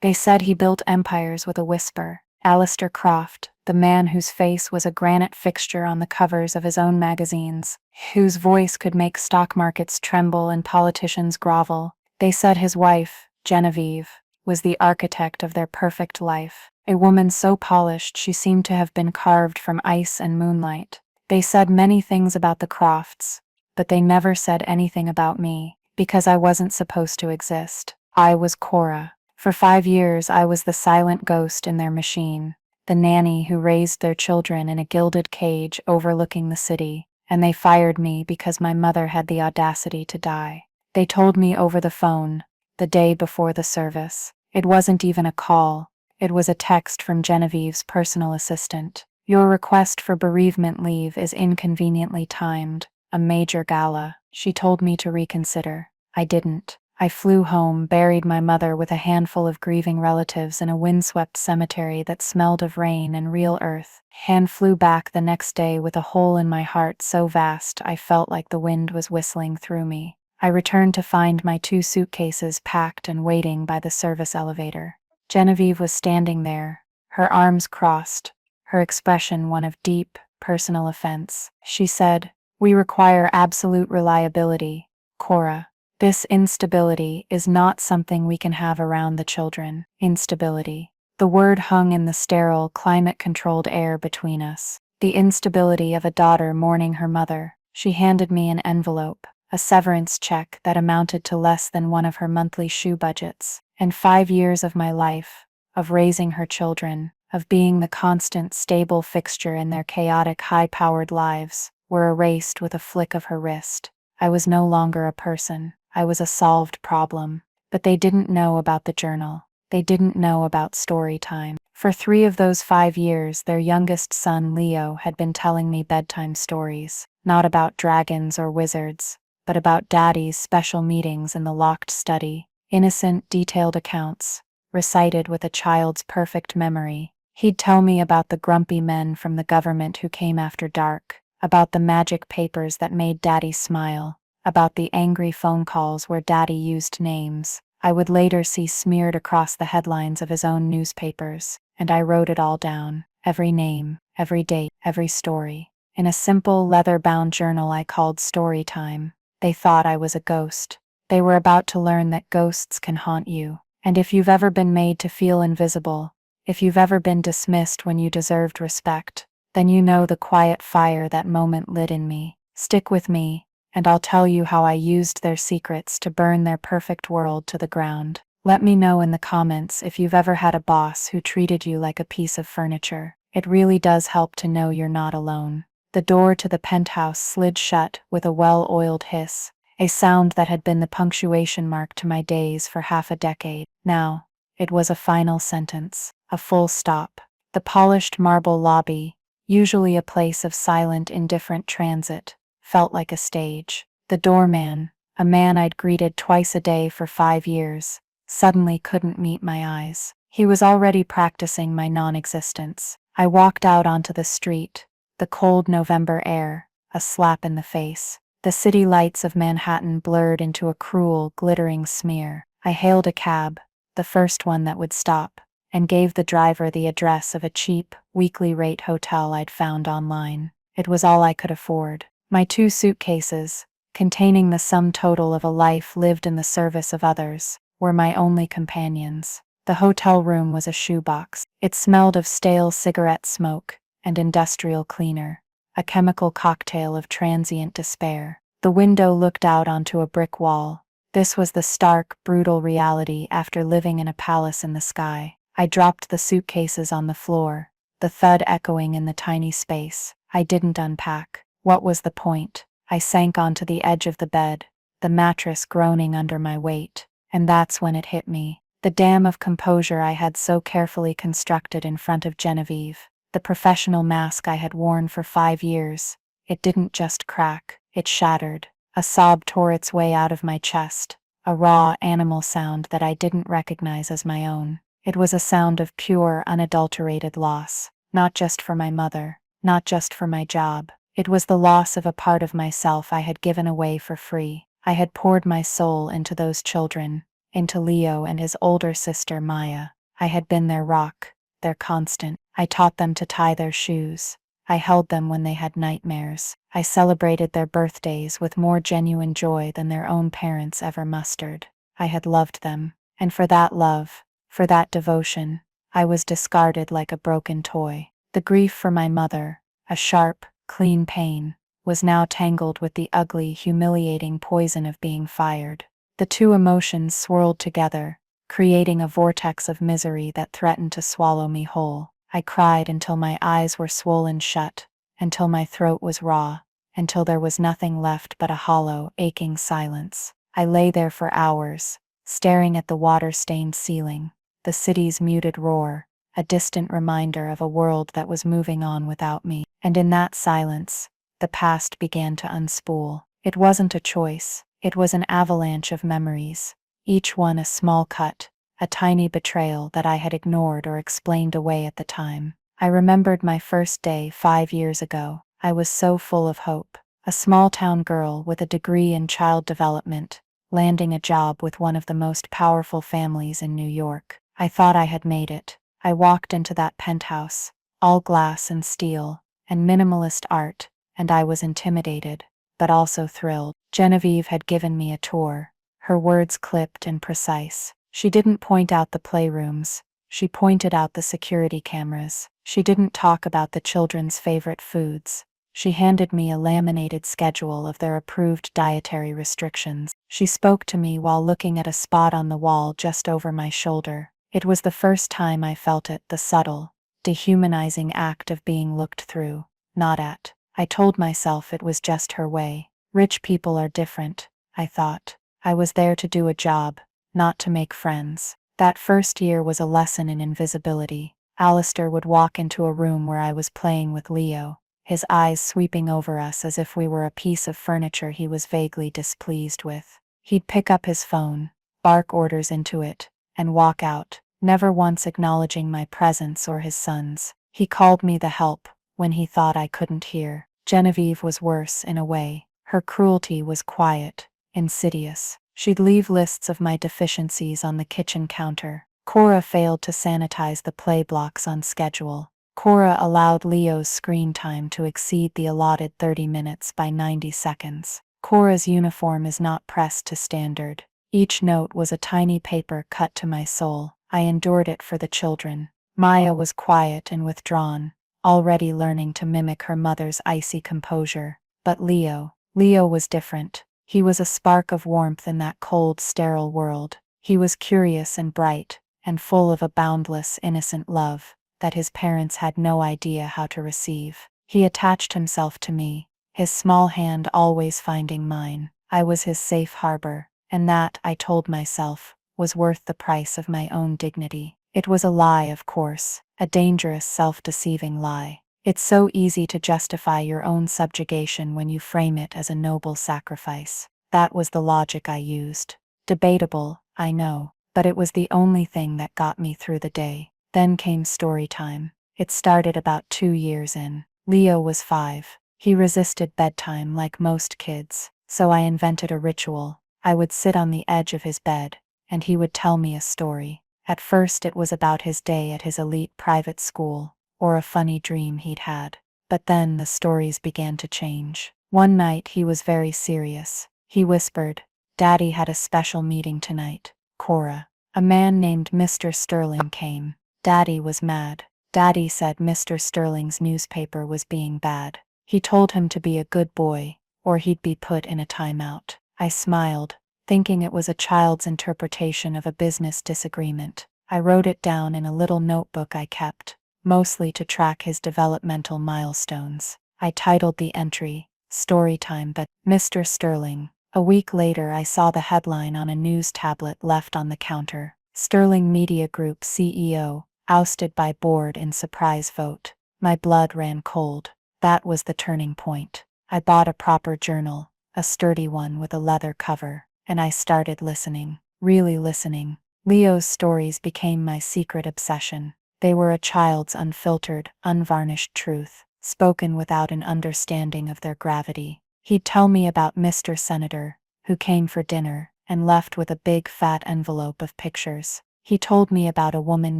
They said he built empires with a whisper. Alistair Croft, the man whose face was a granite fixture on the covers of his own magazines, whose voice could make stock markets tremble and politicians grovel. They said his wife, Genevieve, was the architect of their perfect life, a woman so polished she seemed to have been carved from ice and moonlight. They said many things about the Crofts, but they never said anything about me, because I wasn't supposed to exist. I was Cora. For 5 years I was the silent ghost in their machine, the nanny who raised their children in a gilded cage overlooking the city, and they fired me because my mother had the audacity to die. They told me over the phone, the day before the service. It wasn't even a call, it was a text from Genevieve's personal assistant. Your request for bereavement leave is inconveniently timed, a major gala. She told me to reconsider. I didn't. I flew home, buried my mother with a handful of grieving relatives in a windswept cemetery that smelled of rain and real earth, and flew back the next day with a hole in my heart so vast I felt like the wind was whistling through me. I returned to find my 2 suitcases packed and waiting by the service elevator. Genevieve was standing there, her arms crossed, her expression one of deep, personal offense. She said, "We require absolute reliability, Cora. This instability is not something we can have around the children." Instability. The word hung in the sterile, climate-controlled air between us. The instability of a daughter mourning her mother. She handed me an envelope, a severance check that amounted to less than one of her monthly shoe budgets, and 5 years of my life, of raising her children, of being the constant, stable fixture in their chaotic, high-powered lives, were erased with a flick of her wrist. I was no longer a person. I was a solved problem. But they didn't know about the journal. They didn't know about story time. For 3 of those 5 years, their youngest son, Leo, had been telling me bedtime stories, not about dragons or wizards, but about Daddy's special meetings in the locked study, innocent, detailed accounts, recited with a child's perfect memory. He'd tell me about the grumpy men from the government who came after dark, about the magic papers that made Daddy smile, about the angry phone calls where Daddy used names I would later see smeared across the headlines of his own newspapers, and I wrote it all down, every name, every date, every story, in a simple leather-bound journal I called Story Time. They thought I was a ghost. They were about to learn that ghosts can haunt you, and if you've ever been made to feel invisible, if you've ever been dismissed when you deserved respect, then you know the quiet fire that moment lit in me. Stick with me, and I'll tell you how I used their secrets to burn their perfect world to the ground. Let me know in the comments if you've ever had a boss who treated you like a piece of furniture. It really does help to know you're not alone. The door to the penthouse slid shut with a well-oiled hiss, a sound that had been the punctuation mark to my days for half a decade. Now, it was a final sentence, a full stop. The polished marble lobby, usually a place of silent, indifferent transit, felt like a stage. The doorman, a man I'd greeted twice a day for 5 years, suddenly couldn't meet my eyes. He was already practicing my non-existence. I walked out onto the street, the cold November air, a slap in the face. The city lights of Manhattan blurred into a cruel, glittering smear. I hailed a cab, the first one that would stop, and gave the driver the address of a cheap, weekly rate hotel I'd found online. It was all I could afford. My 2 suitcases, containing the sum total of a life lived in the service of others, were my only companions. The hotel room was a shoebox. It smelled of stale cigarette smoke and industrial cleaner, a chemical cocktail of transient despair. The window looked out onto a brick wall. This was the stark, brutal reality after living in a palace in the sky. I dropped the suitcases on the floor, the thud echoing in the tiny space. I didn't unpack. What was the point? I sank onto the edge of the bed, the mattress groaning under my weight, and that's when it hit me. The dam of composure I had so carefully constructed in front of Genevieve, the professional mask I had worn for 5 years, it didn't just crack, it shattered. A sob tore its way out of my chest, a raw animal sound that I didn't recognize as my own. It was a sound of pure, unadulterated loss, not just for my mother, not just for my job. It was the loss of a part of myself I had given away for free. I had poured my soul into those children, into Leo and his older sister Maya. I had been their rock, their constant. I taught them to tie their shoes. I held them when they had nightmares. I celebrated their birthdays with more genuine joy than their own parents ever mustered. I had loved them, and for that love, for that devotion, I was discarded like a broken toy. The grief for my mother, a sharp, clean pain, was now tangled with the ugly, humiliating poison of being fired. The two emotions swirled together, creating a vortex of misery that threatened to swallow me whole. I cried until my eyes were swollen shut, until my throat was raw, until there was nothing left but a hollow, aching silence. I lay there for hours, staring at the water-stained ceiling, the city's muted roar, a distant reminder of a world that was moving on without me. And in that silence, the past began to unspool. It wasn't a choice, it was an avalanche of memories, each one a small cut, a tiny betrayal that I had ignored or explained away at the time. I remembered my first day 5 years ago. I was so full of hope. A small-town girl with a degree in child development, landing a job with one of the most powerful families in New York. I thought I had made it. I walked into that penthouse, all glass and steel, and minimalist art, and I was intimidated, but also thrilled. Genevieve had given me a tour, her words clipped and precise. She didn't point out the playrooms, she pointed out the security cameras. She didn't talk about the children's favorite foods. She handed me a laminated schedule of their approved dietary restrictions. She spoke to me while looking at a spot on the wall just over my shoulder. It was the first time I felt it, the subtle, dehumanizing act of being looked through, not at. I told myself it was just her way. Rich people are different, I thought. I was there to do a job, not to make friends. That first year was a lesson in invisibility. Alistair would walk into a room where I was playing with Leo, his eyes sweeping over us as if we were a piece of furniture he was vaguely displeased with. He'd pick up his phone, bark orders into it, and walk out, never once acknowledging my presence or his son's. He called me the help when he thought I couldn't hear. Genevieve was worse in a way. Her cruelty was quiet, insidious. She'd leave lists of my deficiencies on the kitchen counter. Cora failed to sanitize the play blocks on schedule. Cora allowed Leo's screen time to exceed the allotted 30 minutes by 90 seconds. Cora's uniform is not pressed to standard. Each note was a tiny paper cut to my soul. I endured it for the children. Maya was quiet and withdrawn, already learning to mimic her mother's icy composure. But Leo was different. He was a spark of warmth in that cold, sterile world. He was curious and bright, and full of a boundless, innocent love that his parents had no idea how to receive. He attached himself to me, his small hand always finding mine. I was his safe harbor, and that, I told myself, was worth the price of my own dignity. It was a lie, of course, a dangerous, self-deceiving lie. It's so easy to justify your own subjugation when you frame it as a noble sacrifice. That was the logic I used. Debatable, I know, but it was the only thing that got me through the day. Then came story time. It started about 2 years in. Leo was 5. He resisted bedtime like most kids, so I invented a ritual. I would sit on the edge of his bed, and he would tell me a story. At first it was about his day at his elite private school, or a funny dream he'd had. But then the stories began to change. One night he was very serious. He whispered, "Daddy had a special meeting tonight, Cora. A man named Mr. Sterling came. Daddy was mad. Daddy said Mr. Sterling's newspaper was being bad. He told him to be a good boy, or he'd be put in a timeout." I smiled, thinking it was a child's interpretation of a business disagreement. I wrote it down in a little notebook I kept, mostly to track his developmental milestones. I titled the entry, "Storytime but Mr. Sterling." A week later I saw the headline on a news tablet left on the counter. Sterling Media Group CEO, ousted by board in surprise vote. My blood ran cold. That was the turning point. I bought a proper journal, a sturdy one with a leather cover, and I started listening, really listening. Leo's stories became my secret obsession. They were a child's unfiltered, unvarnished truth, spoken without an understanding of their gravity. He'd tell me about Mr. Senator, who came for dinner, and left with a big fat envelope of pictures. He told me about a woman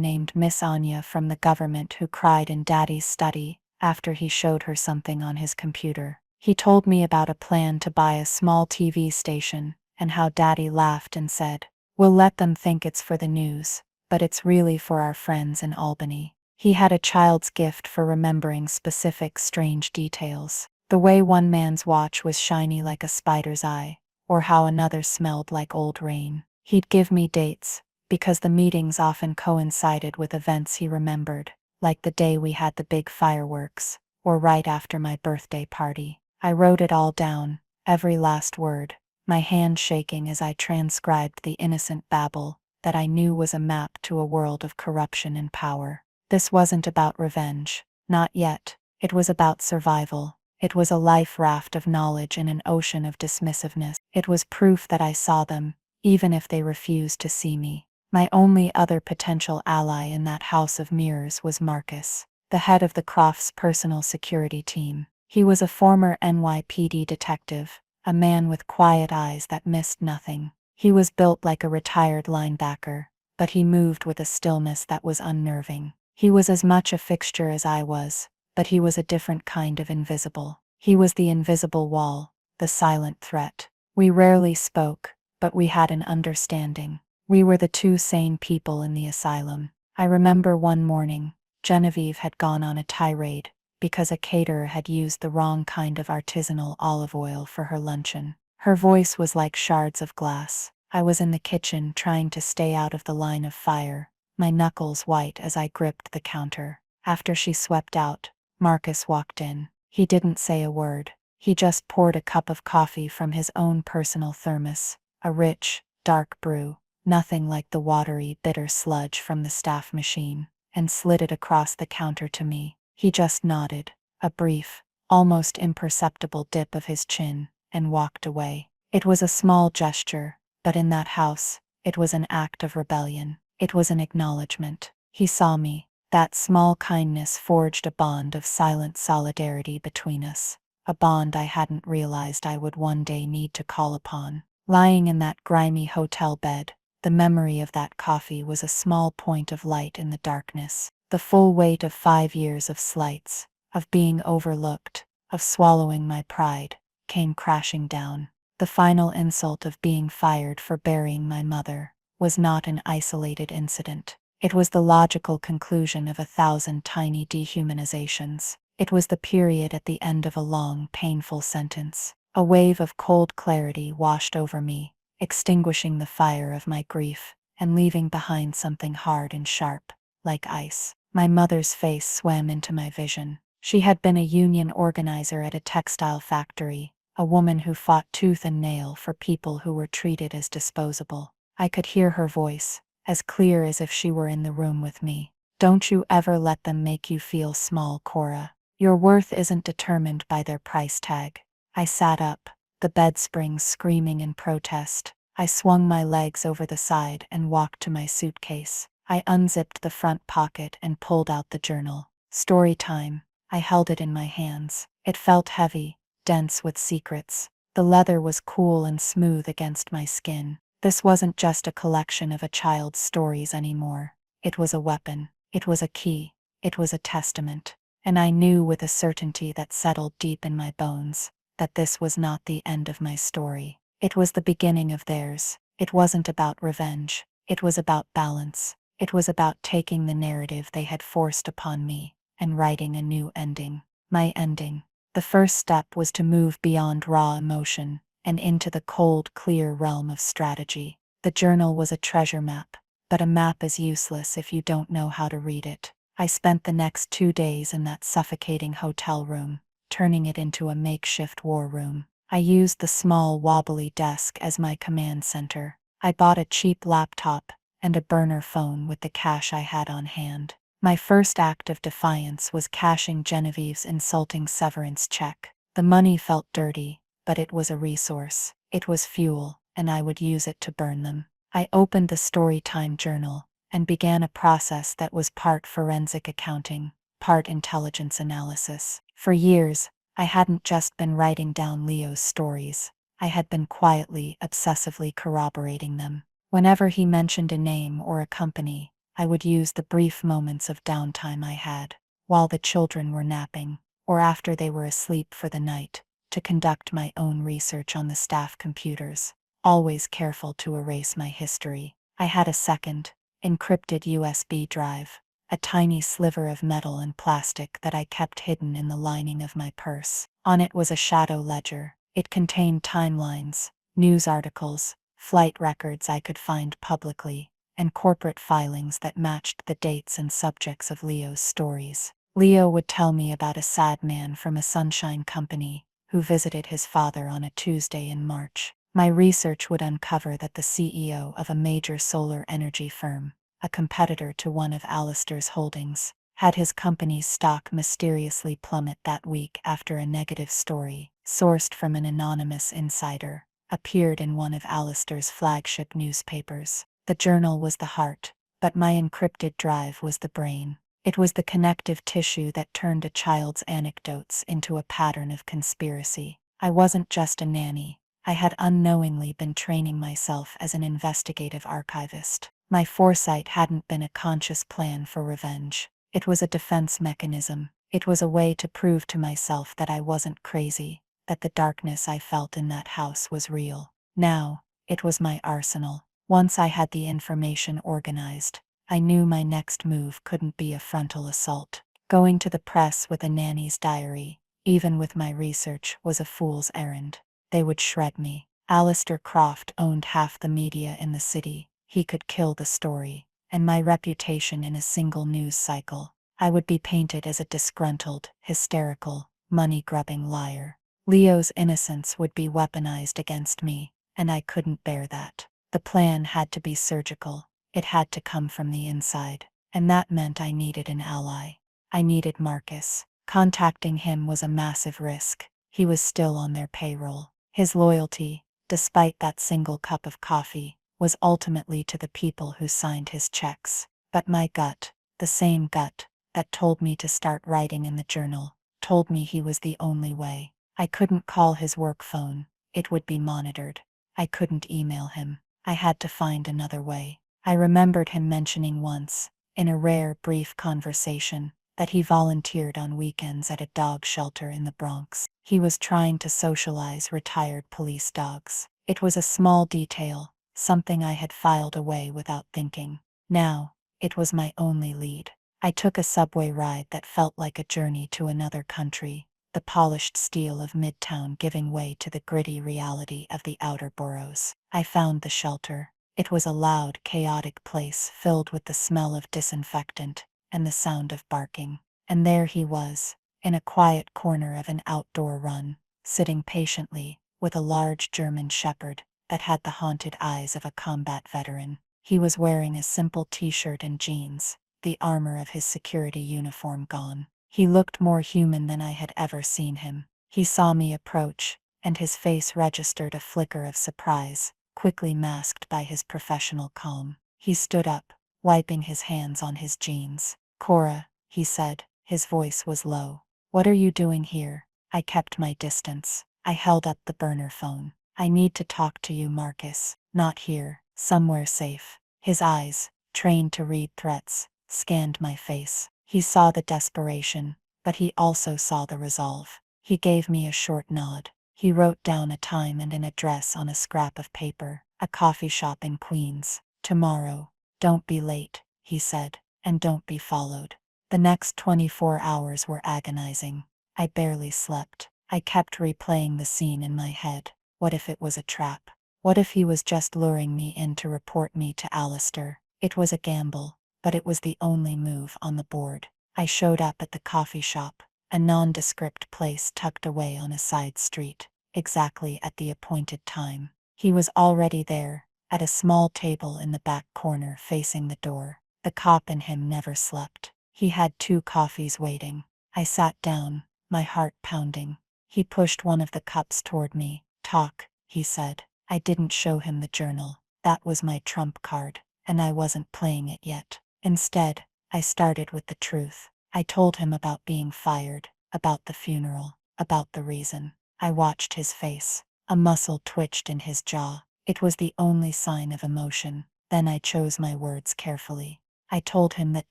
named Miss Anya from the government who cried in Daddy's study after he showed her something on his computer. He told me about a plan to buy a small TV station and how Daddy laughed and said, "We'll let them think it's for the news, but it's really for our friends in Albany." He had a child's gift for remembering specific strange details. The way one man's watch was shiny like a spider's eye, or how another smelled like old rain. He'd give me dates, because the meetings often coincided with events he remembered, like the day we had the big fireworks, or right after my birthday party. I wrote it all down, every last word, my hand shaking as I transcribed the innocent babble that I knew was a map to a world of corruption and power. This wasn't about revenge, not yet. It was about survival. It was a life raft of knowledge in an ocean of dismissiveness. It was proof that I saw them, even if they refused to see me. My only other potential ally in that house of mirrors was Marcus, the head of the Crofts' personal security team. He was a former NYPD detective, a man with quiet eyes that missed nothing. He was built like a retired linebacker, but he moved with a stillness that was unnerving. He was as much a fixture as I was, but he was a different kind of invisible. He was the invisible wall, the silent threat. We rarely spoke, but we had an understanding. We were the two sane people in the asylum. I remember one morning, Genevieve had gone on a tirade because a caterer had used the wrong kind of artisanal olive oil for her luncheon. Her voice was like shards of glass. I was in the kitchen trying to stay out of the line of fire, my knuckles white as I gripped the counter. After she swept out, Marcus walked in. He didn't say a word. He just poured a cup of coffee from his own personal thermos, a rich, dark brew, nothing like the watery, bitter sludge from the staff machine, and slid it across the counter to me. He just nodded, a brief, almost imperceptible dip of his chin, and walked away. It was a small gesture, but in that house, it was an act of rebellion. It was an acknowledgement. He saw me. That small kindness forged a bond of silent solidarity between us, a bond I hadn't realized I would one day need to call upon. Lying in that grimy hotel bed, the memory of that coffee was a small point of light in the darkness. The full weight of 5 years of slights, of being overlooked, of swallowing my pride, came crashing down. The final insult of being fired for burying my mother was not an isolated incident. It was the logical conclusion of 1,000 tiny dehumanizations. It was the period at the end of a long, painful sentence. A wave of cold clarity washed over me, extinguishing the fire of my grief and leaving behind something hard and sharp, like ice. My mother's face swam into my vision. She had been a union organizer at a textile factory, a woman who fought tooth and nail for people who were treated as disposable. I could hear her voice, as clear as if she were in the room with me. "Don't you ever let them make you feel small, Cora. Your worth isn't determined by their price tag." I sat up, the bed springs screaming in protest. I swung my legs over the side and walked to my suitcase. I unzipped the front pocket and pulled out the journal. Story time. I held it in my hands. It felt heavy, dense with secrets. The leather was cool and smooth against my skin. This wasn't just a collection of a child's stories anymore. It was a weapon. It was a key. It was a testament. And I knew with a certainty that settled deep in my bones that this was not the end of my story. It was the beginning of theirs. It wasn't about revenge. It was about balance. It was about taking the narrative they had forced upon me and writing a new ending. My ending. The first step was to move beyond raw emotion and into the cold, clear realm of strategy. The journal was a treasure map, but a map is useless if you don't know how to read it. I spent the next 2 days in that suffocating hotel room, turning it into a makeshift war room. I used the small, wobbly desk as my command center. I bought a cheap laptop and a burner phone with the cash I had on hand. My first act of defiance was cashing Genevieve's insulting severance check. The money felt dirty, but it was a resource. It was fuel, and I would use it to burn them. I opened the Storytime journal and began a process that was part forensic accounting, part intelligence analysis. For years, I hadn't just been writing down Leo's stories. I had been quietly, obsessively corroborating them. Whenever he mentioned a name or a company, I would use the brief moments of downtime I had, while the children were napping, or after they were asleep for the night, to conduct my own research on the staff computers, always careful to erase my history. I had a second, encrypted USB drive, a tiny sliver of metal and plastic that I kept hidden in the lining of my purse. On it was a shadow ledger. It contained timelines, news articles, flight records I could find publicly, and corporate filings that matched the dates and subjects of Leo's stories. Leo would tell me about a sad man from a sunshine company who visited his father on a Tuesday in March. My research would uncover that the CEO of a major solar energy firm, a competitor to one of Alistair's holdings, had his company's stock mysteriously plummet that week after a negative story, sourced from an anonymous insider, appeared in one of Alistair's flagship newspapers. The journal was the heart, but my encrypted drive was the brain. It was the connective tissue that turned a child's anecdotes into a pattern of conspiracy. I wasn't just a nanny. I had unknowingly been training myself as an investigative archivist. My foresight hadn't been a conscious plan for revenge. It was a defense mechanism. It was a way to prove to myself that I wasn't crazy, that the darkness I felt in that house was real. Now, it was my arsenal. Once I had the information organized, I knew my next move couldn't be a frontal assault. Going to the press with a nanny's diary, even with my research, was a fool's errand. They would shred me. Alistair Croft owned half the media in the city. He could kill the story, and my reputation in a single news cycle. I would be painted as a disgruntled, hysterical, money-grubbing liar. Leo's innocence would be weaponized against me, and I couldn't bear that. The plan had to be surgical. It had to come from the inside, and that meant I needed an ally. I needed Marcus. Contacting him was a massive risk. He was still on their payroll. His loyalty, despite that single cup of coffee, was ultimately to the people who signed his checks. But my gut, the same gut that told me to start writing in the journal, told me he was the only way. I couldn't call his work phone. It would be monitored. I couldn't email him. I had to find another way. I remembered him mentioning once, in a rare, brief conversation, that he volunteered on weekends at a dog shelter in the Bronx. He was trying to socialize retired police dogs. It was a small detail, something I had filed away without thinking. Now, it was my only lead. I took a subway ride that felt like a journey to another country, the polished steel of Midtown giving way to the gritty reality of the outer boroughs. I found the shelter. It was a loud, chaotic place filled with the smell of disinfectant and the sound of barking. And there he was, in a quiet corner of an outdoor run, sitting patiently, with a large German shepherd that had the haunted eyes of a combat veteran. He was wearing a simple t-shirt and jeans, the armor of his security uniform gone. He looked more human than I had ever seen him. He saw me approach, and his face registered a flicker of surprise, quickly masked by his professional calm. He stood up, wiping his hands on his jeans. "Cora," he said, his voice was low. "What are you doing here?" I kept my distance. I held up the burner phone. "I need to talk to you, Marcus. Not here, somewhere safe." His eyes, trained to read threats, scanned my face. He saw the desperation, but he also saw the resolve. He gave me a short nod. He wrote down a time and an address on a scrap of paper. "A coffee shop in Queens. Tomorrow. Don't be late," he said, "and don't be followed." The next 24 hours were agonizing. I barely slept. I kept replaying the scene in my head. What if it was a trap? What if he was just luring me in to report me to Alistair? It was a gamble, but it was the only move on the board. I showed up at the coffee shop, a nondescript place tucked away on a side street, exactly at the appointed time. He was already there, at a small table in the back corner facing the door. The cop in him never slept. He had 2 coffees waiting. I sat down, my heart pounding. He pushed one of the cups toward me. "Talk," he said. I didn't show him the journal. That was my trump card, and I wasn't playing it yet. Instead, I started with the truth. I told him about being fired, about the funeral, about the reason. I watched his face. A muscle twitched in his jaw. It was the only sign of emotion. Then I chose my words carefully. I told him that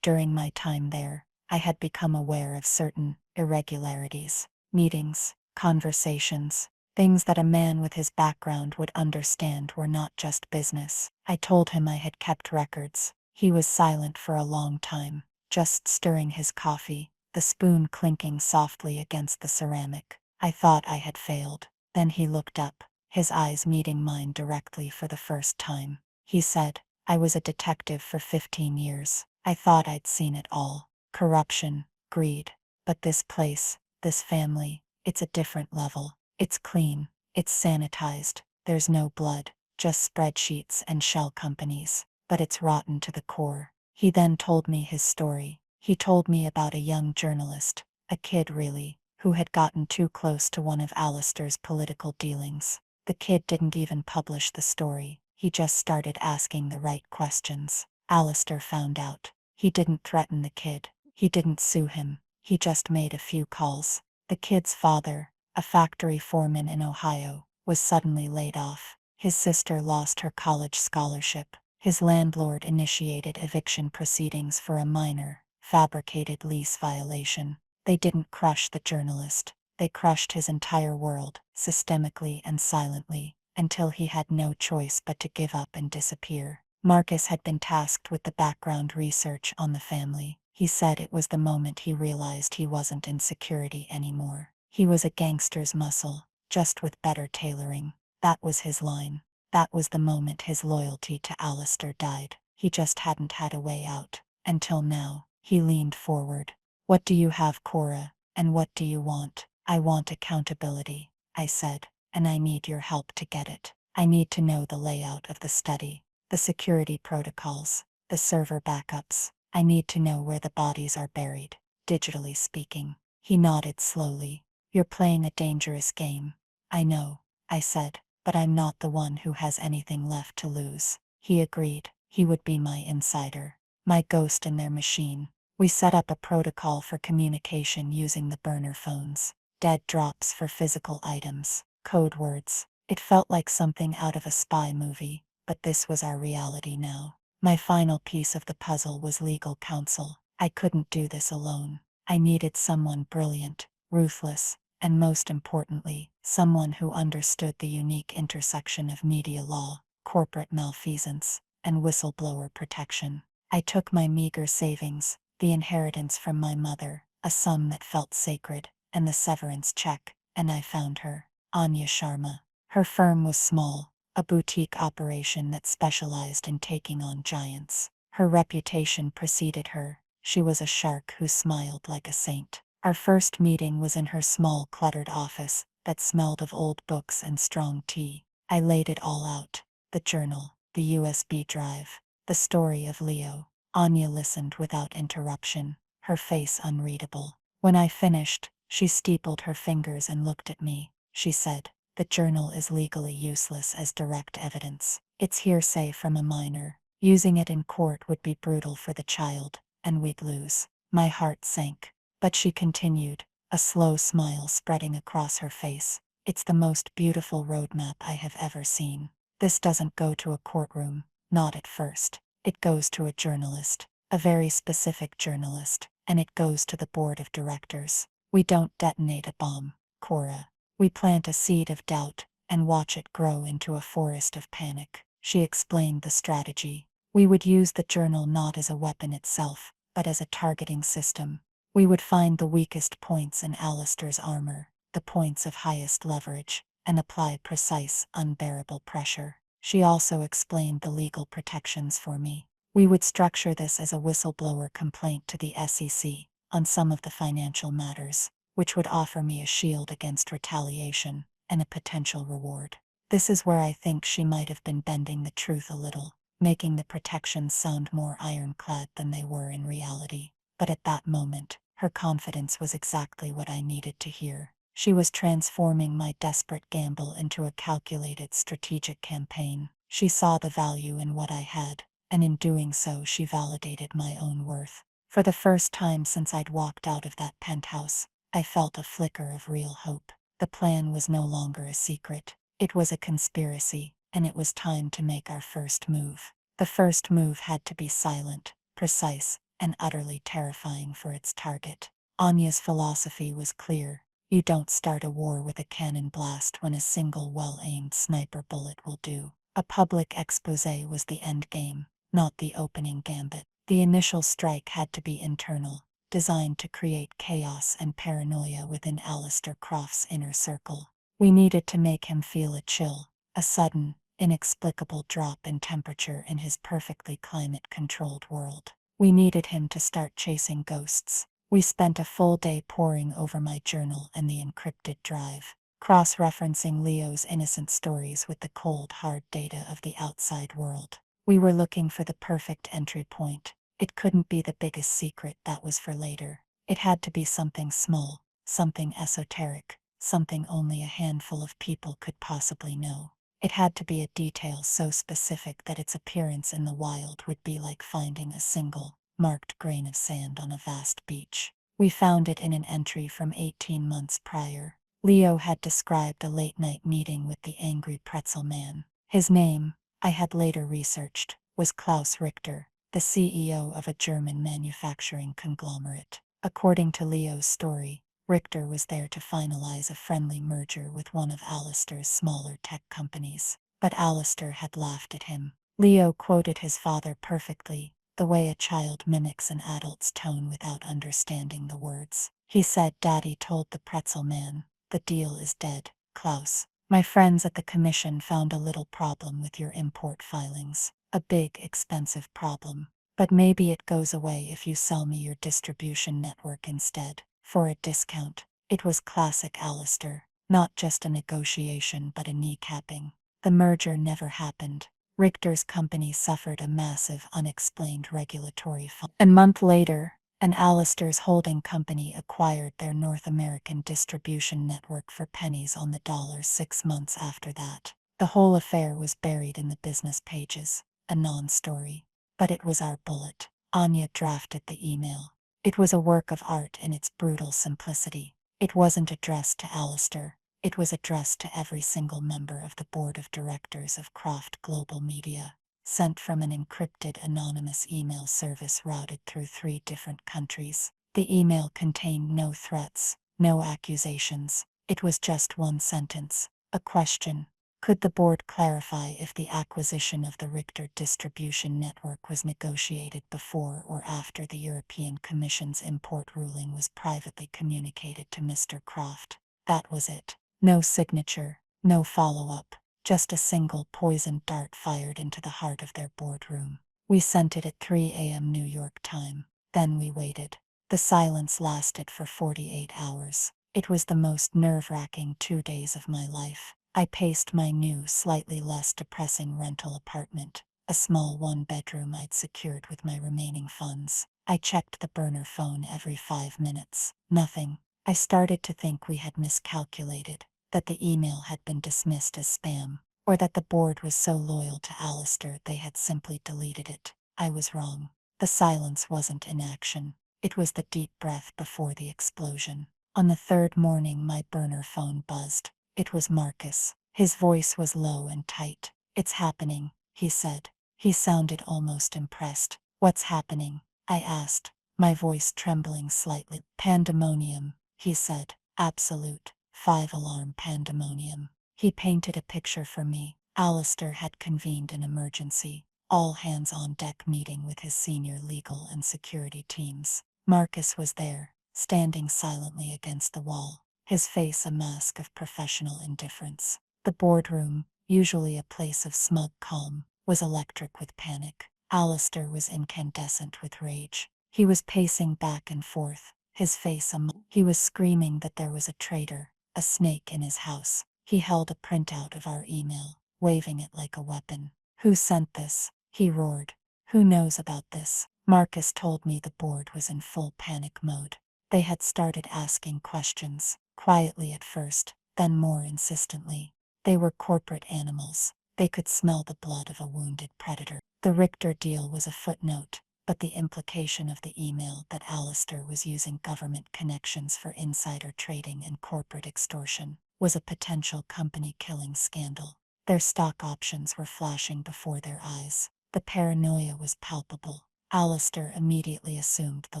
during my time there, I had become aware of certain irregularities, meetings, conversations, things that a man with his background would understand were not just business. I told him I had kept records. He was silent for a long time, just stirring his coffee, the spoon clinking softly against the ceramic. I thought I had failed. Then he looked up, his eyes meeting mine directly for the first time. He said, "I was a detective for 15 years. I thought I'd seen it all. Corruption, greed. But this place, this family, it's a different level. It's clean. It's sanitized. There's no blood, just spreadsheets and shell companies. But it's rotten to the core." He then told me his story. He told me about a young journalist, a kid really, who had gotten too close to one of Alistair's political dealings. The kid didn't even publish the story. He just started asking the right questions. Alistair found out. He didn't threaten the kid. He didn't sue him. He just made a few calls. The kid's father, a factory foreman in Ohio, was suddenly laid off. His sister lost her college scholarship. His landlord initiated eviction proceedings for a minor, fabricated lease violation. They didn't crush the journalist. They crushed his entire world, systemically and silently, until he had no choice but to give up and disappear. Marcus had been tasked with the background research on the family. He said it was the moment he realized he wasn't in security anymore. He was a gangster's muscle, just with better tailoring. That was his line. That was the moment his loyalty to Alistair died. He just hadn't had a way out. Until now. He leaned forward. "What do you have, Cora? And what do you want?" "I want accountability," I said, "and I need your help to get it. I need to know the layout of the study, the security protocols, the server backups. I need to know where the bodies are buried, digitally speaking." He nodded slowly. "You're playing a dangerous game." "I know," I said, "but I'm not the one who has anything left to lose." He agreed. He would be my insider, my ghost in their machine. We set up a protocol for communication using the burner phones, dead drops for physical items, code words. It felt like something out of a spy movie, but this was our reality now. My final piece of the puzzle was legal counsel. I couldn't do this alone. I needed someone brilliant, ruthless, and most importantly, someone who understood the unique intersection of media law, corporate malfeasance, and whistleblower protection. I took my meager savings, the inheritance from my mother, a sum that felt sacred, and the severance check, and I found her, Anya Sharma. Her firm was small, a boutique operation that specialized in taking on giants. Her reputation preceded her. She was a shark who smiled like a saint. Our first meeting was in her small, cluttered office that smelled of old books and strong tea. I laid it all out: the journal, the USB drive, the story of Leo. Anya listened without interruption, her face unreadable. When I finished, she steepled her fingers and looked at me. She said, "The journal is legally useless as direct evidence. It's hearsay from a minor. Using it in court would be brutal for the child, and we'd lose." My heart sank. But she continued, a slow smile spreading across her face. "It's the most beautiful roadmap I have ever seen. This doesn't go to a courtroom, not at first. It goes to a journalist, a very specific journalist, and it goes to the board of directors. We don't detonate a bomb, Cora. We plant a seed of doubt and watch it grow into a forest of panic." She explained the strategy. We would use the journal not as a weapon itself, but as a targeting system. We would find the weakest points in Alistair's armor, the points of highest leverage, and apply precise, unbearable pressure. She also explained the legal protections for me. We would structure this as a whistleblower complaint to the SEC on some of the financial matters, which would offer me a shield against retaliation and a potential reward. This is where I think she might have been bending the truth a little, making the protections sound more ironclad than they were in reality. But at that moment, her confidence was exactly what I needed to hear. She was transforming my desperate gamble into a calculated strategic campaign. She saw the value in what I had, and in doing so she validated my own worth. For the first time since I'd walked out of that penthouse, I felt a flicker of real hope. The plan was no longer a secret. It was a conspiracy, and it was time to make our first move. The first move had to be silent, precise, and utterly terrifying for its target. Anya's philosophy was clear. You don't start a war with a cannon blast when a single well-aimed sniper bullet will do. A public exposé was the end game, not the opening gambit. The initial strike had to be internal, designed to create chaos and paranoia within Alistair Croft's inner circle. We needed to make him feel a chill, a sudden, inexplicable drop in temperature in his perfectly climate-controlled world. We needed him to start chasing ghosts. We spent a full day poring over my journal and the encrypted drive, cross-referencing Leo's innocent stories with the cold, hard data of the outside world. We were looking for the perfect entry point. It couldn't be the biggest secret, that was for later. It had to be something small, something esoteric, something only a handful of people could possibly know. It had to be a detail so specific that its appearance in the wild would be like finding a single, marked grain of sand on a vast beach. We found it in an entry from 18 months prior. Leo had described a late-night meeting with the angry pretzel man. His name, I had later researched, was Klaus Richter, the CEO of a German manufacturing conglomerate. According to Leo's story, Richter was there to finalize a friendly merger with one of Alistair's smaller tech companies, but Alistair had laughed at him. Leo quoted his father perfectly, the way a child mimics an adult's tone without understanding the words. He said, "Daddy told the pretzel man, the deal is dead, Klaus. My friends at the commission found a little problem with your import filings, a big, expensive problem. But maybe it goes away if you sell me your distribution network instead, for a discount." It was classic Alistair, not just a negotiation but a kneecapping. The merger never happened. Richter's company suffered a massive unexplained regulatory fault. A month later, an Alistair's holding company acquired their North American distribution network for pennies on the dollar. 6 months after that, the whole affair was buried in the business pages, a non-story. But it was our bullet. Anya drafted the email. It was a work of art in its brutal simplicity. It wasn't addressed to Alistair. It was addressed to every single member of the board of directors of Croft Global Media, sent from an encrypted anonymous email service routed through 3 different countries. The email contained no threats, no accusations. It was just one sentence, a question. Could the board clarify if the acquisition of the Richter distribution network was negotiated before or after the European Commission's import ruling was privately communicated to Mr. Croft? That was it. No signature, no follow-up, just a single poisoned dart fired into the heart of their boardroom. We sent it at 3 a.m. New York time. Then we waited. The silence lasted for 48 hours. It was the most nerve-wracking 2 days of my life. I paced my new, slightly less depressing rental apartment, a small 1-bedroom I'd secured with my remaining funds. I checked the burner phone every 5 minutes. Nothing. I started to think we had miscalculated, that the email had been dismissed as spam, or that the board was so loyal to Alistair they had simply deleted it. I was wrong. The silence wasn't inaction. It was the deep breath before the explosion. On the 3rd morning my burner phone buzzed. It was Marcus. His voice was low and tight. "It's happening," he said. He sounded almost impressed. "What's happening?" I asked, my voice trembling slightly. "Pandemonium," he said. "Absolute, 5-alarm pandemonium." He painted a picture for me. Alistair had convened an emergency, all-hands-on-deck meeting with his senior legal and security teams. Marcus was there, standing silently against the wall, his face a mask of professional indifference. The boardroom, usually a place of smug calm, was electric with panic. Alistair was incandescent with rage. He was pacing back and forth, his face he was screaming that there was a traitor, a snake in his house. He held a printout of our email, waving it like a weapon. "Who sent this?" he roared. "Who knows about this?" Marcus told me the board was in full panic mode. They had started asking questions, quietly at first, then more insistently. They were corporate animals. They could smell the blood of a wounded predator. The Richter deal was a footnote, but the implication of the email that Alistair was using government connections for insider trading and corporate extortion was a potential company killing scandal. Their stock options were flashing before their eyes. The paranoia was palpable. Alistair immediately assumed the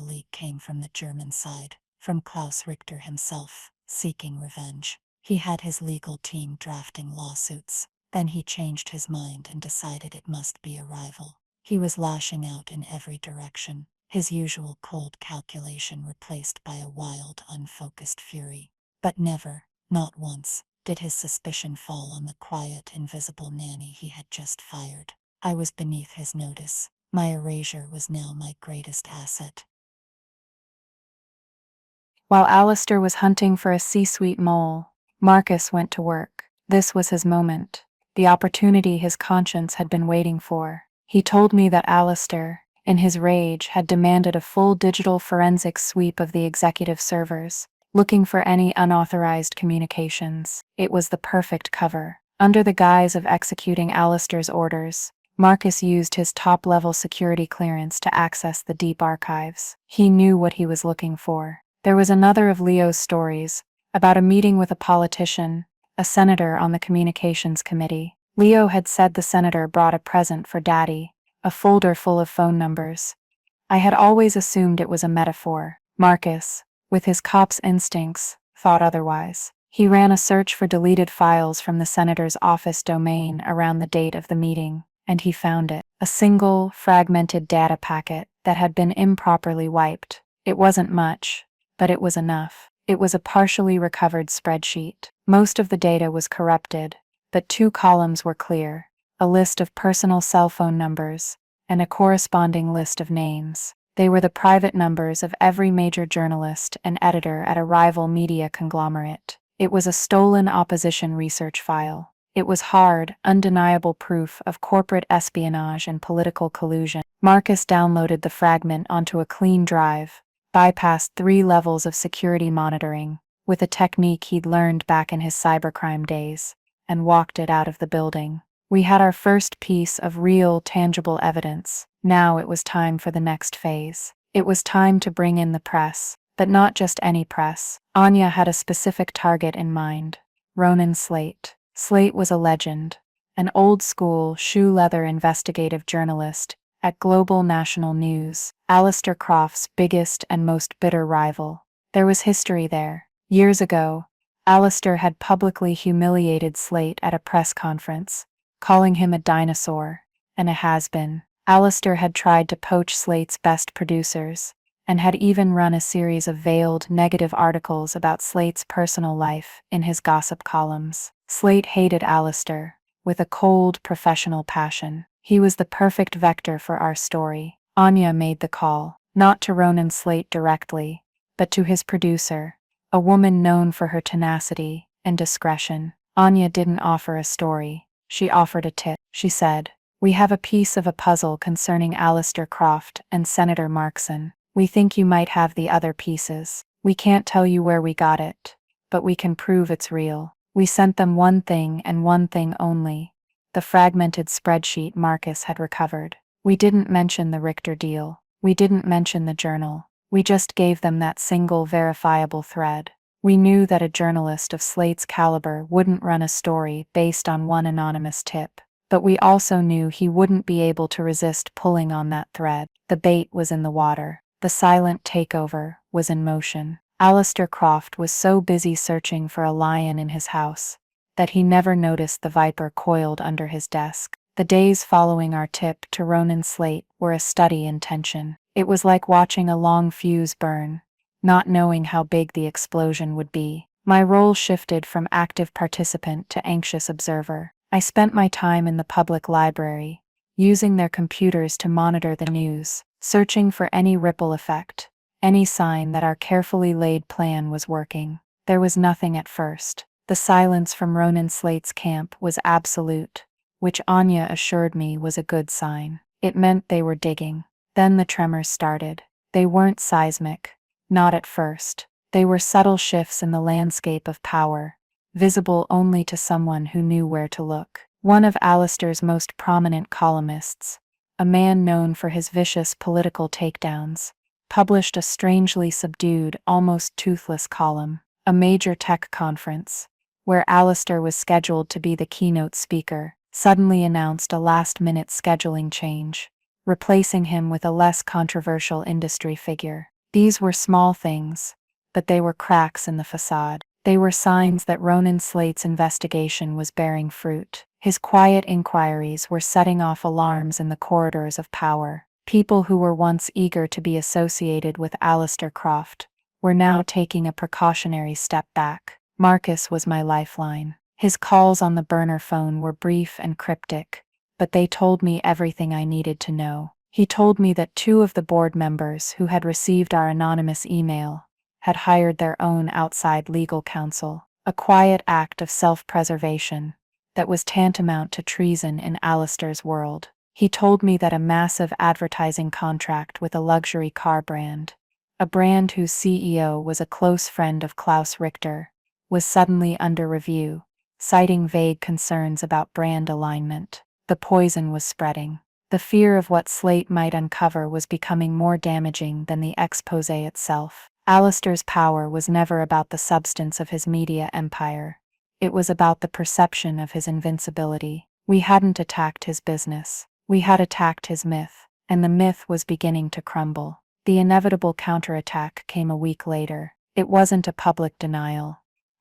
leak came from the German side, from Klaus Richter himself, seeking revenge. He had his legal team drafting lawsuits. Then he changed his mind and decided it must be a rival. He was lashing out in every direction, his usual cold calculation replaced by a wild, unfocused fury. But never, not once, did his suspicion fall on the quiet, invisible nanny he had just fired. I was beneath his notice. My erasure was now my greatest asset. While Alistair was hunting for a C-suite mole, Marcus went to work. This was his moment, the opportunity his conscience had been waiting for. He told me that Alistair, in his rage, had demanded a full digital forensic sweep of the executive servers, looking for any unauthorized communications. It was the perfect cover. Under the guise of executing Alistair's orders, Marcus used his top-level security clearance to access the deep archives. He knew what he was looking for. There was another of Leo's stories, about a meeting with a politician, a senator on the communications committee. Leo had said the senator brought a present for Daddy, a folder full of phone numbers. I had always assumed it was a metaphor. Marcus, with his cop's instincts, thought otherwise. He ran a search for deleted files from the senator's office domain around the date of the meeting, and he found it. A single, fragmented data packet that had been improperly wiped. It wasn't much, but it was enough. It was a partially recovered spreadsheet. Most of the data was corrupted, but 2 columns were clear: a list of personal cell phone numbers and a corresponding list of names. They were the private numbers of every major journalist and editor at a rival media conglomerate. It was a stolen opposition research file. It was hard, undeniable proof of corporate espionage and political collusion. Marcus downloaded the fragment onto a clean drive, bypassed 3 levels of security monitoring, with a technique he'd learned back in his cybercrime days, and walked it out of the building. We had our first piece of real, tangible evidence. Now it was time for the next phase. It was time to bring in the press, but not just any press. Anya had a specific target in mind: Ronan Slate. Slate was a legend, an old-school, shoe-leather investigative journalist at Global National News, Alistair Croft's biggest and most bitter rival. There was history there. Years ago, Alistair had publicly humiliated Slate at a press conference, calling him a dinosaur and a has-been. Alistair had tried to poach Slate's best producers, and had even run a series of veiled, negative articles about Slate's personal life in his gossip columns. Slate hated Alistair with a cold, professional passion. He was the perfect vector for our story. Anya made the call, not to Ronan Slate directly, but to his producer, a woman known for her tenacity and discretion. Anya didn't offer a story. She offered a tip. She said, "We have a piece of a puzzle concerning Alistair Croft and Senator Markson. We think you might have the other pieces. We can't tell you where we got it, but we can prove it's real." We sent them one thing and one thing only: the fragmented spreadsheet Marcus had recovered. We didn't mention the Richter deal. We didn't mention the journal. We just gave them that single verifiable thread. We knew that a journalist of Slate's caliber wouldn't run a story based on one anonymous tip, but we also knew he wouldn't be able to resist pulling on that thread. The bait was in the water. The silent takeover was in motion. Alistair Croft was so busy searching for a lion in his house that he never noticed the viper coiled under his desk. The days following our tip to Ronan Slate were a study in tension. It was like watching a long fuse burn, not knowing how big the explosion would be. My role shifted from active participant to anxious observer. I spent my time in the public library, using their computers to monitor the news, searching for any ripple effect, any sign that our carefully laid plan was working. There was nothing at first. The silence from Ronan Slate's camp was absolute, which Anya assured me was a good sign. It meant they were digging. Then the tremors started. They weren't seismic, not at first. They were subtle shifts in the landscape of power, visible only to someone who knew where to look. One of Alistair's most prominent columnists, a man known for his vicious political takedowns, published a strangely subdued, almost toothless column. A major tech conference, where Alistair was scheduled to be the keynote speaker, suddenly announced a last-minute scheduling change, replacing him with a less controversial industry figure. These were small things, but they were cracks in the facade. They were signs that Ronan Slate's investigation was bearing fruit. His quiet inquiries were setting off alarms in the corridors of power. People who were once eager to be associated with Alistair Croft were now taking a precautionary step back. Marcus was my lifeline. His calls on the burner phone were brief and cryptic, but they told me everything I needed to know. He told me that 2 of the board members who had received our anonymous email had hired their own outside legal counsel, a quiet act of self-preservation that was tantamount to treason in Alistair's world. He told me that a massive advertising contract with a luxury car brand, a brand whose CEO was a close friend of Klaus Richter, was suddenly under review, citing vague concerns about brand alignment. The poison was spreading. The fear of what Slate might uncover was becoming more damaging than the exposé itself. Alistair's power was never about the substance of his media empire. It was about the perception of his invincibility. We hadn't attacked his business. We had attacked his myth, and the myth was beginning to crumble. The inevitable counterattack came a week later. It wasn't a public denial.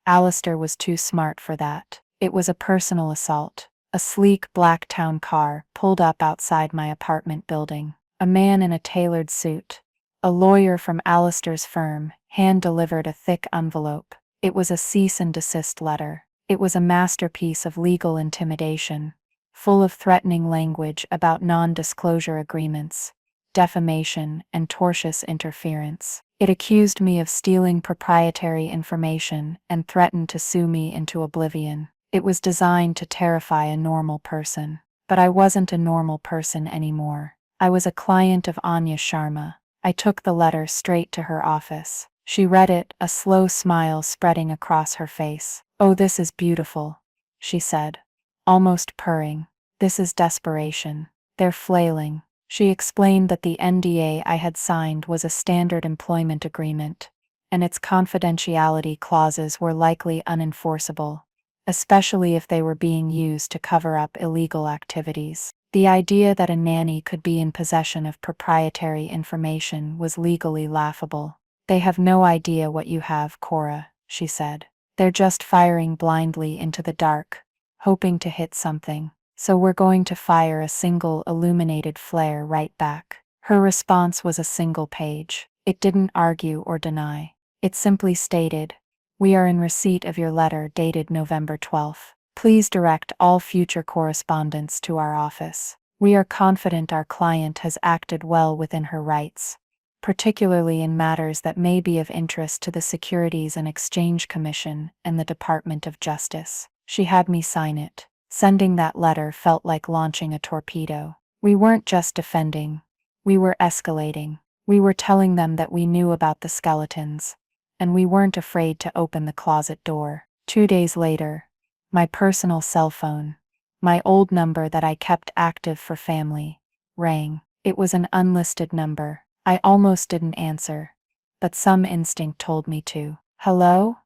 Alistair was too smart for that. It was a personal assault. A sleek black town car pulled up outside my apartment building. A man in a tailored suit, a lawyer from Alistair's firm, hand-delivered a thick envelope. It was a cease and desist letter. It was a masterpiece of legal intimidation, full of threatening language about non-disclosure agreements, defamation, and tortious interference. It accused me of stealing proprietary information and threatened to sue me into oblivion. It was designed to terrify a normal person. But I wasn't a normal person anymore. I was a client of Anya Sharma. I took the letter straight to her office. She read it, a slow smile spreading across her face. "Oh, this is beautiful," she said, almost purring. "This is desperation. They're flailing." She explained that the NDA I had signed was a standard employment agreement, and its confidentiality clauses were likely unenforceable, especially if they were being used to cover up illegal activities. The idea that a nanny could be in possession of proprietary information was legally laughable. "They have no idea what you have, Cora," she said. "They're just firing blindly into the dark, hoping to hit something. So we're going to fire a single illuminated flare right back." Her response was a single page. It didn't argue or deny. It simply stated, "We are in receipt of your letter dated November 12th. Please direct all future correspondence to our office. We are confident our client has acted well within her rights, particularly in matters that may be of interest to the Securities and Exchange Commission and the Department of Justice." She had me sign it. Sending that letter felt like launching a torpedo. We weren't just defending. We were escalating. We were telling them that we knew about the skeletons, and we weren't afraid to open the closet door. 2 days later, my personal cell phone, my old number that I kept active for family, rang. It was an unlisted number. I almost didn't answer, but some instinct told me to. "Hello?"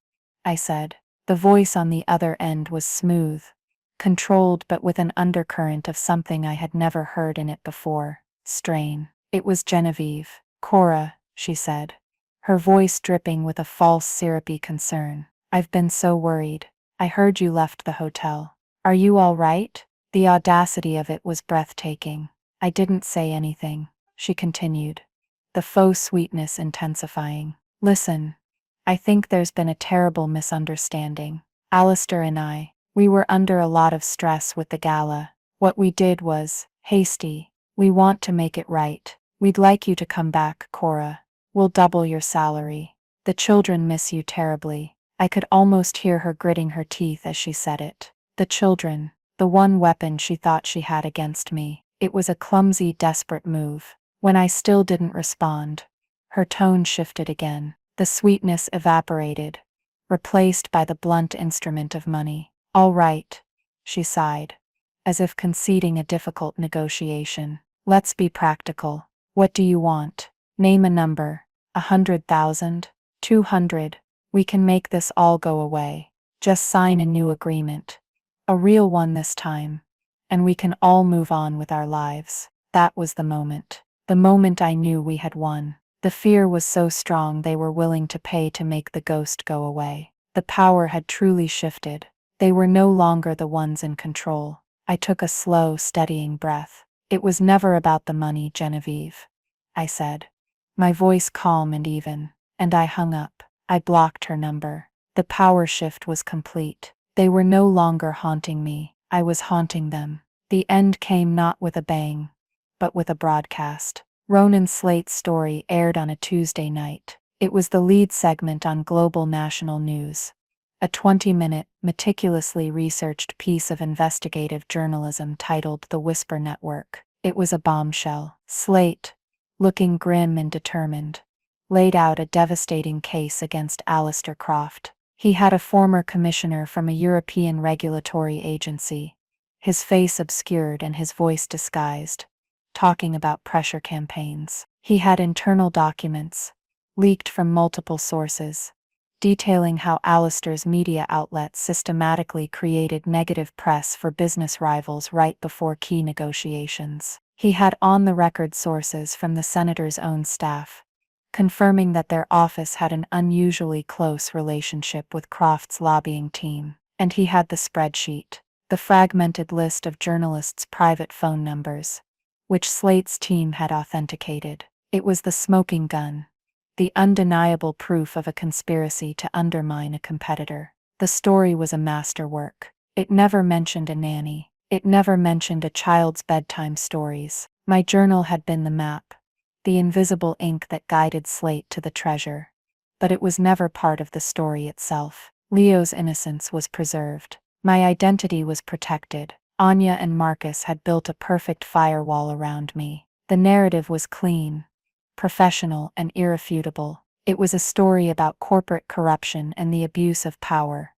I said. The voice on the other end was smooth, controlled but with an undercurrent of something I had never heard in it before. Strain. It was Genevieve. "Cora," she said, her voice dripping with a false syrupy concern. "I've been so worried. I heard you left the hotel. Are you all right?" The audacity of it was breathtaking. "I didn't say anything," she continued, the faux sweetness intensifying. "Listen, I think there's been a terrible misunderstanding. Alistair and we were under a lot of stress with the gala. What we did was hasty. We want to make it right. We'd like you to come back, Cora. We'll double your salary. The children miss you terribly." I could almost hear her gritting her teeth as she said it. The children, the one weapon she thought she had against me. It was a clumsy, desperate move. When I still didn't respond, her tone shifted again. The sweetness evaporated, replaced by the blunt instrument of money. "All right," she sighed, as if conceding a difficult negotiation. "Let's be practical. What do you want? Name a number. 100,000? 200? We can make this all go away." Just sign a new agreement. A real one this time. And we can all move on with our lives. That was the moment. The moment I knew we had won. The fear was so strong they were willing to pay to make the ghost go away. The power had truly shifted. They were no longer the ones in control. I took a slow, steadying breath. It was never about the money, Genevieve, I said, my voice calm and even, and I hung up. I blocked her number. The power shift was complete. They were no longer haunting me. I was haunting them. The end came not with a bang, but with a broadcast. Ronan Slate's story aired on a Tuesday night. It was the lead segment on global national news. A 20-minute, meticulously researched piece of investigative journalism titled The Whisper Network. It was a bombshell. Slate, looking grim and determined, laid out a devastating case against Alistair Croft. He had a former commissioner from a European regulatory agency, his face obscured and his voice disguised, talking about pressure campaigns. He had internal documents, leaked from multiple sources, detailing how Alistair's media outlets systematically created negative press for business rivals right before key negotiations. He had on-the-record sources from the senator's own staff, confirming that their office had an unusually close relationship with Croft's lobbying team. And he had the spreadsheet, the fragmented list of journalists' private phone numbers, which Slate's team had authenticated. It was the smoking gun, the undeniable proof of a conspiracy to undermine a competitor. The story was a masterwork. It never mentioned a nanny. It never mentioned a child's bedtime stories. My journal had been the map, the invisible ink that guided Slate to the treasure. But it was never part of the story itself. Leo's innocence was preserved. My identity was protected. Anya and Marcus had built a perfect firewall around me. The narrative was clean, professional, and irrefutable. It was a story about corporate corruption and the abuse of power,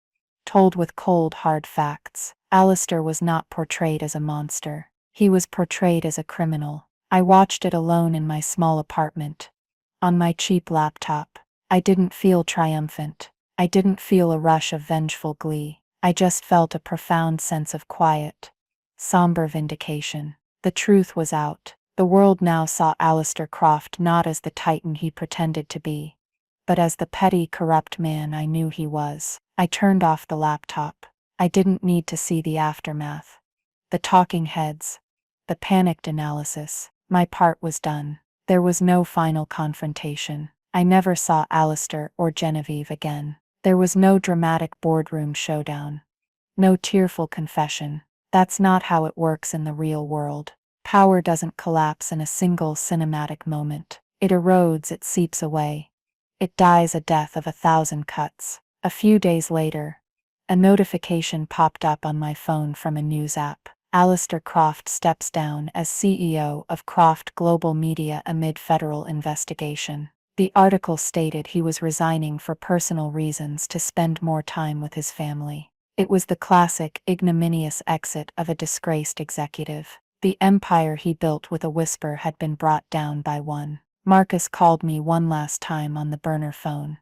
told with cold, hard facts. Alistair was not portrayed as a monster. He was portrayed as a criminal. I watched it alone in my small apartment, on my cheap laptop. I didn't feel triumphant. I didn't feel a rush of vengeful glee. I just felt a profound sense of quiet, somber vindication. The truth was out. The world now saw Alistair Croft not as the titan he pretended to be, but as the petty, corrupt man I knew he was. I turned off the laptop. I didn't need to see the aftermath, the talking heads, the panicked analysis. My part was done. There was no final confrontation. I never saw Alistair or Genevieve again. There was no dramatic boardroom showdown, no tearful confession. That's not how it works in the real world. Power doesn't collapse in a single cinematic moment. It erodes, it seeps away. It dies a death of 1,000 cuts. A few days later, a notification popped up on my phone from a news app. Alistair Croft steps down as CEO of Croft Global Media amid federal investigation. The article stated he was resigning for personal reasons to spend more time with his family. It was the classic, ignominious exit of a disgraced executive. The empire he built with a whisper had been brought down by one. Marcus called me one last time on the burner phone,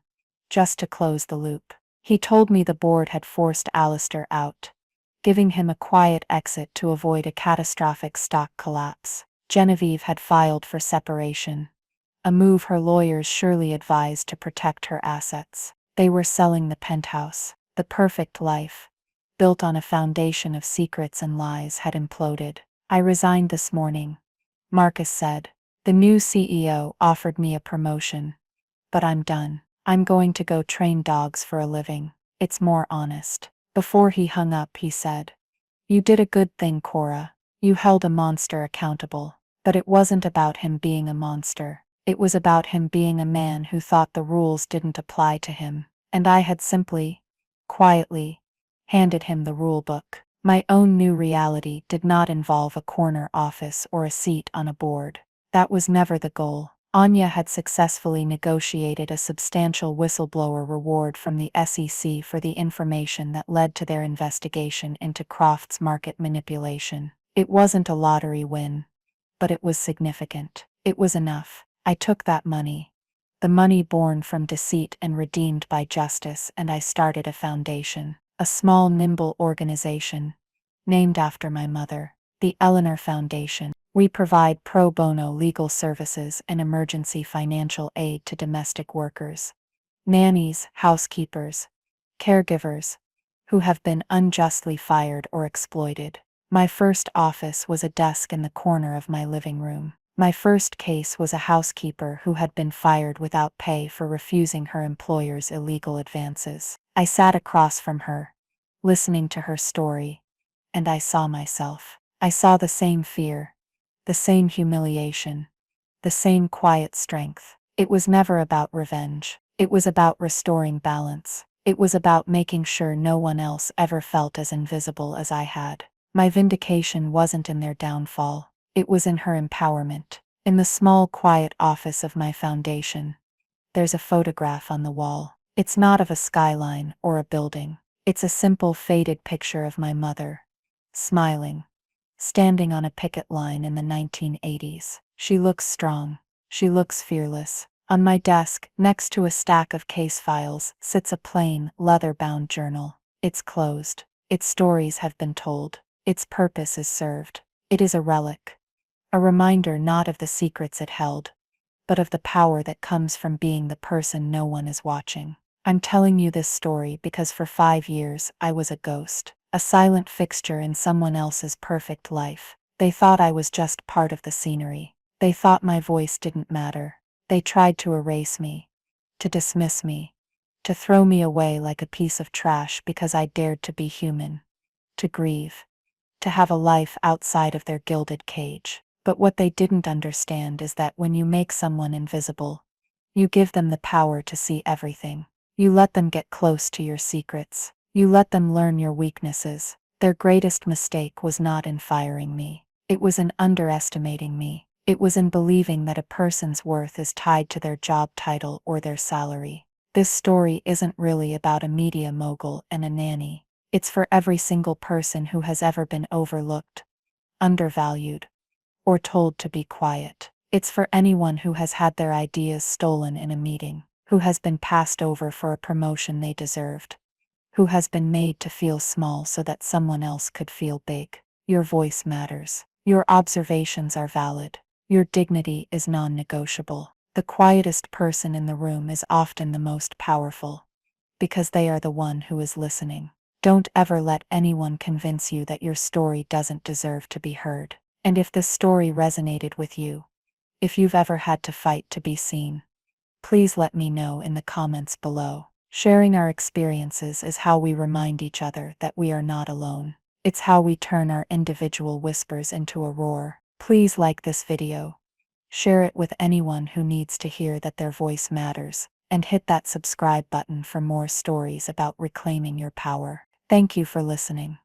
just to close the loop. He told me the board had forced Alistair out, giving him a quiet exit to avoid a catastrophic stock collapse. Genevieve had filed for separation, a move her lawyers surely advised to protect her assets. They were selling the penthouse. The perfect life, built on a foundation of secrets and lies, had imploded. I resigned this morning, Marcus said. The new CEO offered me a promotion, but I'm done. I'm going to go train dogs for a living. It's more honest. Before he hung up, he said, "You did a good thing, Cora. You held a monster accountable." But it wasn't about him being a monster. It was about him being a man who thought the rules didn't apply to him. And I had simply, quietly, handed him the rule book. My own new reality did not involve a corner office or a seat on a board. That was never the goal. Anya had successfully negotiated a substantial whistleblower reward from the SEC for the information that led to their investigation into Croft's market manipulation. It wasn't a lottery win, but it was significant. It was enough. I took that money, the money born from deceit and redeemed by justice, and I started a foundation. a small, nimble organization named after my mother, the Eleanor Foundation. We provide pro bono legal services and emergency financial aid to domestic workers, nannies, housekeepers, caregivers who have been unjustly fired or exploited. My first office was a desk in the corner of my living room. My first case was a housekeeper who had been fired without pay for refusing her employer's illegal advances. I sat across from her, listening to her story, and I saw myself. I saw the same fear, the same humiliation, the same quiet strength. It was never about revenge. It was about restoring balance. It was about making sure no one else ever felt as invisible as I had. My vindication wasn't in their downfall. It was in her empowerment. In the small, quiet office of my foundation, there's a photograph on the wall. It's not of a skyline or a building. It's a simple, faded picture of my mother, smiling, standing on a picket line in the 1980s. She looks strong. She looks fearless. On my desk, next to a stack of case files, sits a plain, leather-bound journal. It's closed. Its stories have been told. Its purpose is served. It is a relic. A reminder not of the secrets it held, but of the power that comes from being the person no one is watching. I'm telling you this story because for 5 years I was a ghost, a silent fixture in someone else's perfect life. They thought I was just part of the scenery. They thought my voice didn't matter. They tried to erase me, to dismiss me, to throw me away like a piece of trash because I dared to be human, to grieve, to have a life outside of their gilded cage. But what they didn't understand is that when you make someone invisible, you give them the power to see everything. You let them get close to your secrets. You let them learn your weaknesses. Their greatest mistake was not in firing me. It was in underestimating me. It was in believing that a person's worth is tied to their job title or their salary. This story isn't really about a media mogul and a nanny. It's for every single person who has ever been overlooked, undervalued, or told to be quiet. It's for anyone who has had their ideas stolen in a meeting, who has been passed over for a promotion they deserved, who has been made to feel small so that someone else could feel big. Your voice matters. Your observations are valid. Your dignity is non-negotiable. The quietest person in the room is often the most powerful, because they are the one who is listening. Don't ever let anyone convince you that your story doesn't deserve to be heard. And if this story resonated with you, if you've ever had to fight to be seen, please let me know in the comments below. Sharing our experiences is how we remind each other that we are not alone. It's how we turn our individual whispers into a roar. Please like this video, share it with anyone who needs to hear that their voice matters, and hit that subscribe button for more stories about reclaiming your power. Thank you for listening.